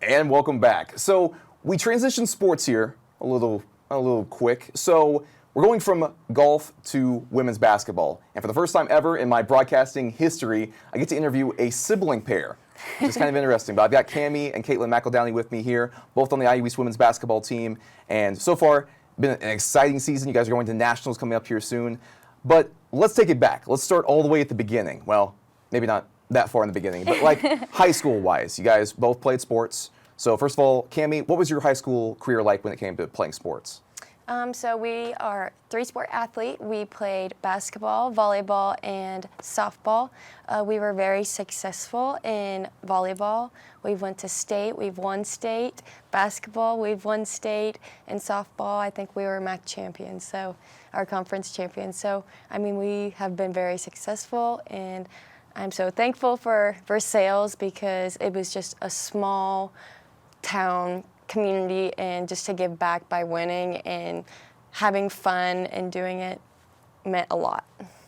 And welcome back. So we transitioned sports here a little quick. So we're going from golf to women's basketball. And for the first time ever in my broadcasting history, I get to interview a sibling pair, which is kind of interesting. But I've got Cammie and Caitlin McEldowney with me here, both on the IU East women's basketball team. And so far, been an exciting season. You guys are going to nationals coming up here soon. But let's take it back. Let's start all the way at the beginning. Well, maybe not that far in the beginning, but like high school-wise, you guys both played sports. So first of all, Cammie, what was your high school career like when it came to playing sports? So we are three-sport athlete. We played basketball, volleyball, and softball. We were very successful in volleyball. We went to state. We've won state. Basketball, we've won state. And softball, I think we were MAC champions, so our conference champions. So, I mean, we have been very successful, and I'm so thankful for Versailles because it was just a small town community, and just to give back by winning and having fun and doing it meant a lot.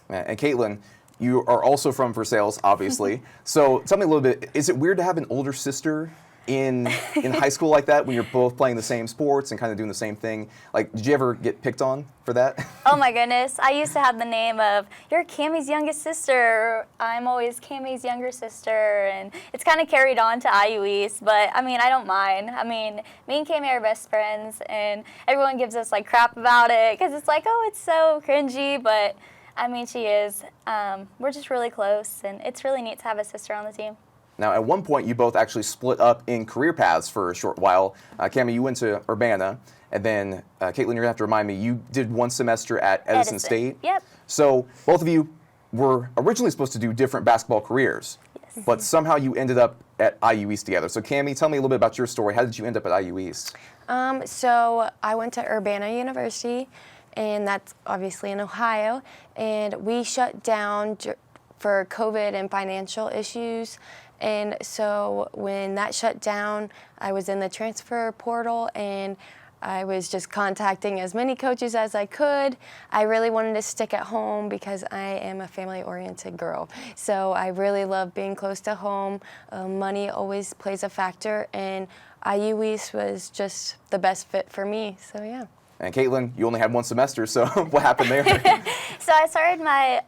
And Caitlin, you are also from Versailles, obviously. So tell me a little bit, is it weird to have an older sister in high school like that when you're both playing the same sports and kind of doing the same thing? Like, did you ever get picked on for that? Oh my goodness. I used to have the name of, you're Cammie's youngest sister. I'm always Cammie's younger sister. And it's kind of carried on to IU East, but I mean, I don't mind. I mean, me and Cammie are best friends, and everyone gives us like crap about it because it's like, oh, it's so cringy, but I mean, she is. We're just really close, and it's really neat to have a sister on the team. Now, at one point, you both actually split up in career paths for a short while. Cammie, you went to Urbana, and then Caitlin, you're gonna have to remind me, you did one semester at Edison State. Yep. So both of you were originally supposed to do different basketball careers, Yes. but somehow you ended up at IU East together. So Cammie, tell me a little bit about your story. How did you end up at IU East? So I went to Urbana University, and that's obviously in Ohio, and we shut down for COVID and financial issues. And so when that shut down, I was in the transfer portal, and I was just contacting as many coaches as I could. I really wanted to stick at home because I am a family-oriented girl. So I really love being close to home. Money always plays a factor, and IU East was just the best fit for me, so yeah. And Caitlin, you only had one semester, so what happened there? So I started my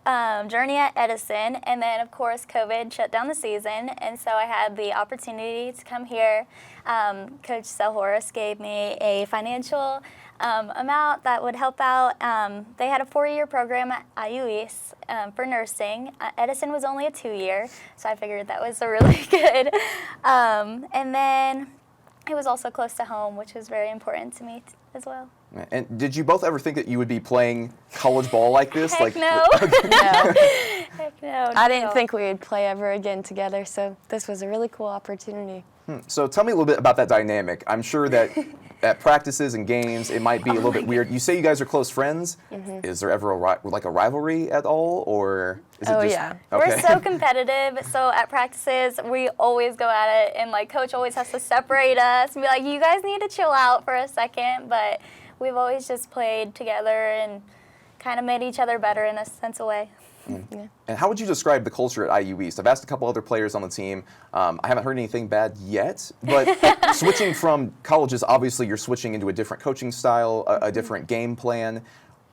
journey at Edison, and then of course COVID shut down the season, and so I had the opportunity to come here. Coach Selhoris gave me a financial amount that would help out. They had a 4-year program at IU East for nursing. Edison was only a 2-year, so I figured that was a really good. And then it was also close to home, which was very important to me as well. And did you both ever think that you would be playing college ball like this? Heck no. No. Heck no. I didn't think we would play ever again together, so this was a really cool opportunity. So tell me a little bit about that dynamic. I'm sure that at practices and games, it might be a little bit weird. You say you guys are close friends. Mm-hmm. Is there ever a rivalry at all, or is it just? Yeah. Okay. We're so competitive. So at practices, we always go at it, and like coach always has to separate us and be like, "You guys need to chill out for a second." But we've always just played together and kind of made each other better in a sense of way. Yeah. And how would you describe the culture at IU East? I've asked a couple other players on the team. I haven't heard anything bad yet, but switching from colleges, obviously you're switching into a different coaching style, a different game plan.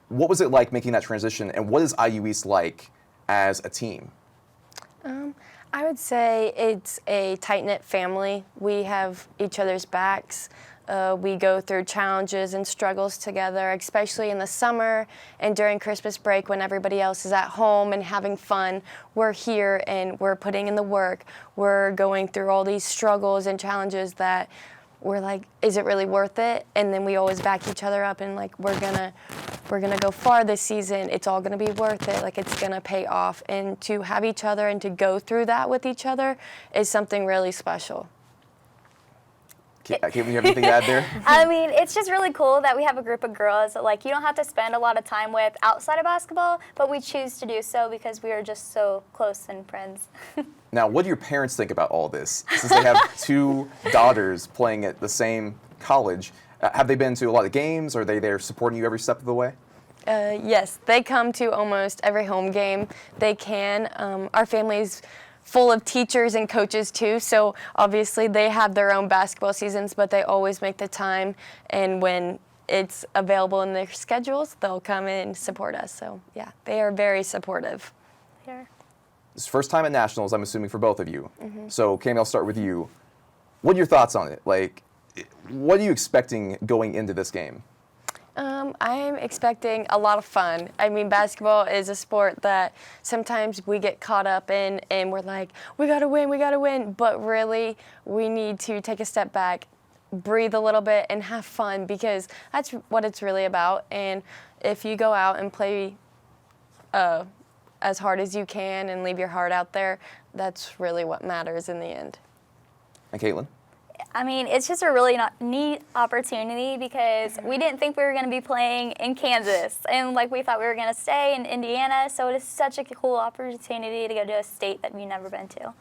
What was it like making that transition, and what is IU East like as a team? I would say it's a tight-knit family. We have each other's backs. We go through challenges and struggles together, especially in the summer and during Christmas break when everybody else is at home and having fun. We're here and we're putting in the work. We're going through all these struggles and challenges that we're like, is it really worth it? And then we always back each other up and like, we're gonna go far this season. It's all gonna be worth it. Like, it's gonna pay off. And to have each other and to go through that with each other is something really special. Caitlin, you have anything to add there? I mean, it's just really cool that we have a group of girls that, like, you don't have to spend a lot of time with outside of basketball, but we choose to do so because we are just so close and friends. Now, what do your parents think about all this? Since they have 2 daughters playing at the same college, have they been to a lot of games? Are they there supporting you every step of the way? Yes, they come to almost every home game they can. Our family's full of teachers and coaches too, so obviously they have their own basketball seasons, but they always make the time, and when it's available in their schedules, they'll come in and support us. So yeah, they are very supportive. Here. It's first time at nationals, I'm assuming, for both of you. So Cami, I'll start with you. What are your thoughts on it? Like, what are you expecting going into this game? I'm expecting a lot of fun. I mean, basketball is a sport that sometimes we get caught up in and we're like, we gotta win. But really, we need to take a step back, breathe a little bit, and have fun, because that's what it's really about. And if you go out and play as hard as you can and leave your heart out there, that's really what matters in the end. And Caitlin? I mean, it's just a really neat opportunity, because we didn't think we were going to be playing in Kansas, and like we thought we were going to stay in Indiana, so it is such a cool opportunity to go to a state that we've never been to.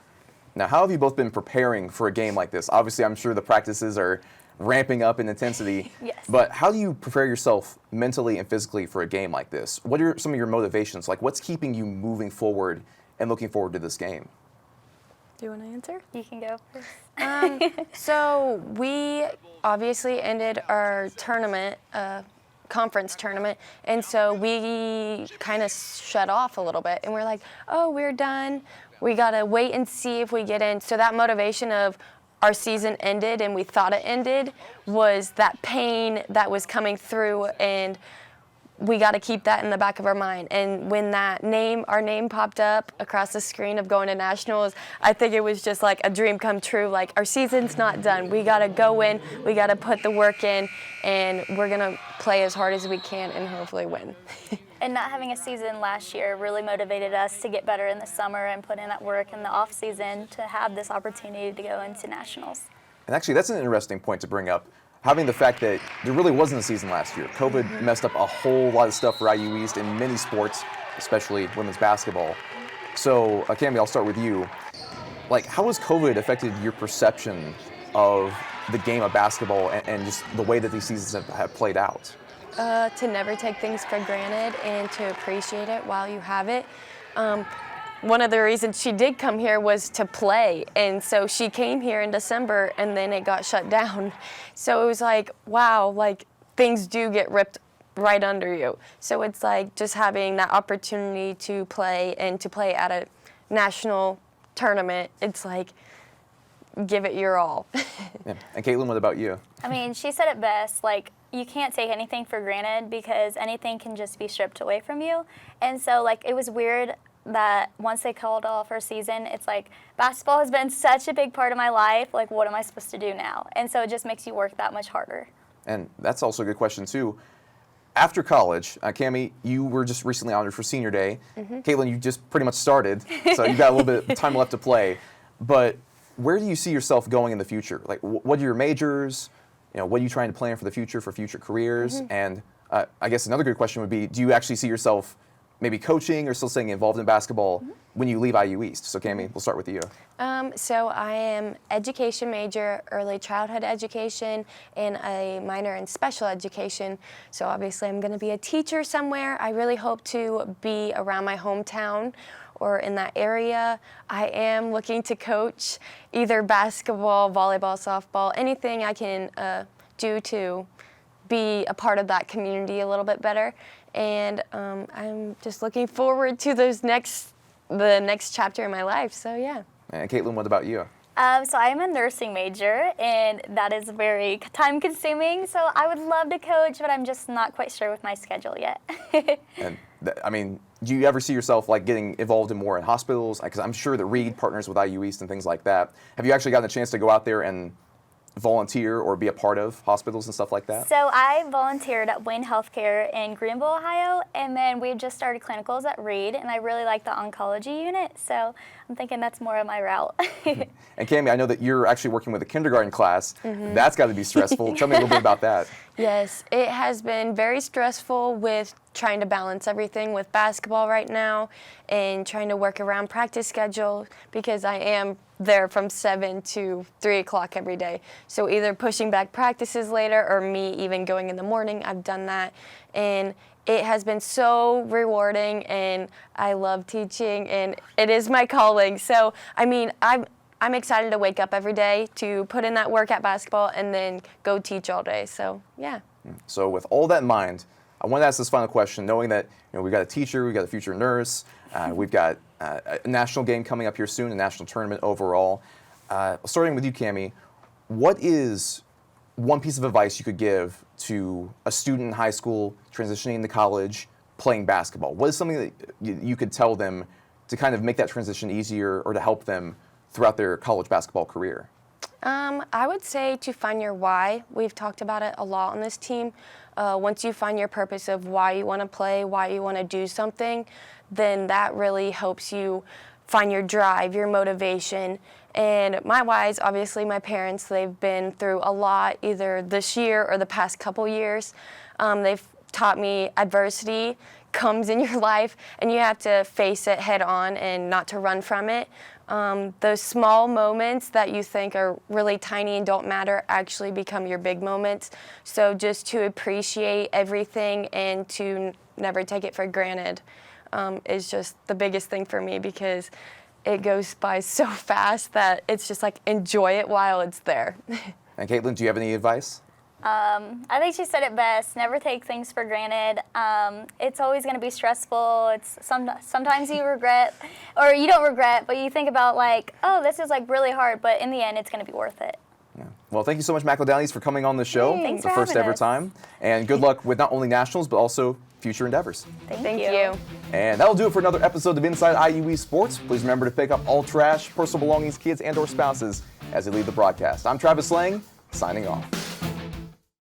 Now, how have you both been preparing for a game like this? Obviously, I'm sure the practices are ramping up in intensity, Yes. but how do you prepare yourself mentally and physically for a game like this? What are some of your motivations? Like, what's keeping you moving forward and looking forward to this game? Do you want to answer? You can go first. So we obviously ended our tournament, conference tournament, and so we kind of shut off a little bit, and we're like, oh, we're done. We gotta wait and see if we get in. So that motivation of our season ended and we thought it ended was that pain that was coming through, and we got to keep that in the back of our mind. And when our name popped up across the screen of going to nationals, I think it was just like a dream come true. Like, our season's not done. We got to go in, we got to put the work in, and we're going to play as hard as we can and hopefully win. And not having a season last year really motivated us to get better in the summer and put in that work in the off season to have this opportunity to go into nationals. And actually, that's an interesting point to bring up. Having the fact that there really wasn't a season last year. COVID messed up a whole lot of stuff for IU East in many sports, especially women's basketball. So, Cami, I'll start with you. Like, how has COVID affected your perception of the game of basketball and just the way that these seasons have played out? To never take things for granted and to appreciate it while you have it. One of the reasons she did come here was to play, and so she came here in December and then it got shut down. So it was like, wow, like, things do get ripped right under you. So it's like just having that opportunity to play and to play at a national tournament, it's like, give it your all. Yeah. And Caitlin, what about you? I mean, she said it best, like, you can't take anything for granted because anything can just be stripped away from you. And so, like, it was weird that once they called off our season, it's like, basketball has been such a big part of my life, like, what am I supposed to do now? And so it just makes you work that much harder. And that's also a good question, too. After college, Cami, you were just recently honored for Senior Day. Caitlin, you just pretty much started, so you got a little bit of time left to play. But where do you see yourself going in the future? Like, what are your majors? You know, what are you trying to plan for the future, for future careers? And I guess another good question would be, do you actually see yourself maybe coaching or still staying involved in basketball when you leave IU East? So Cami, we'll start with you. So I am education major, early childhood education, and a minor in special education. So obviously I'm going to be a teacher somewhere. I really hope to be around my hometown or in that area. I am looking to coach either basketball, volleyball, softball, anything I can do to be a part of that community a little bit better. And I'm just looking forward to the next chapter in my life. So yeah. And Caitlin, what about you? So I am a nursing major, and that is very time-consuming. So I would love to coach, but I'm just not quite sure with my schedule yet. And I mean, do you ever see yourself like getting involved in more in hospitals? Because I'm sure that Reed partners with IU East and things like that. Have you actually gotten a chance to go out there and volunteer or be a part of hospitals and stuff like that? So I volunteered at Wayne Healthcare in Greenville, Ohio, and then we just started clinicals at Reed, and I really like the oncology unit, so I'm thinking that's more of my route. And Cami, I know that you're actually working with a kindergarten class. That's got to be stressful. Tell me a little bit about that. Yes, it has been very stressful with trying to balance everything with basketball right now and trying to work around practice schedule because I am there from 7 to 3 o'clock every day. So either pushing back practices later or me even going in the morning, I've done that. And it has been so rewarding, and I love teaching, and it is my calling. So, I mean, I'm excited to wake up every day to put in that work at basketball and then go teach all day. So, yeah. So with all that in mind, I want to ask this final question, knowing that we've got a teacher, we've got a future nurse, we've got a national game coming up here soon, a national tournament overall. Starting with you, Cammie, what is one piece of advice you could give to a student in high school transitioning into college playing basketball? What is something that you could tell them to kind of make that transition easier or to help them throughout their college basketball career? I would say to find your why. We've talked about it a lot on this team. Once you find your purpose of why you want to play, why you want to do something, then that really helps you find your drive, your motivation. And my why is obviously my parents. They've been through a lot either this year or the past couple years. They've taught me adversity comes in your life and you have to face it head on and not to run from it. Those small moments that you think are really tiny and don't matter actually become your big moments. So just to appreciate everything and to never take it for granted is just the biggest thing for me, because it goes by so fast that it's just like enjoy it while it's there. And Caitlin, do you have any advice? I think she said it best. Never take things for granted. It's always going to be stressful. It's sometimes you regret, or you don't regret, but you think about like, oh, this is like really hard, but in the end, it's going to be worth it. Yeah. Well, thank you so much, McEldowneys, for coming on the show. Thanks the for first having ever us. time. And good luck with not only nationals, but also future endeavors. Thank you. And that'll do it for another episode of Inside IUE Sports. Please remember to pick up all trash, personal belongings, kids, and/or spouses as they leave the broadcast. I'm Travis Lang, signing off.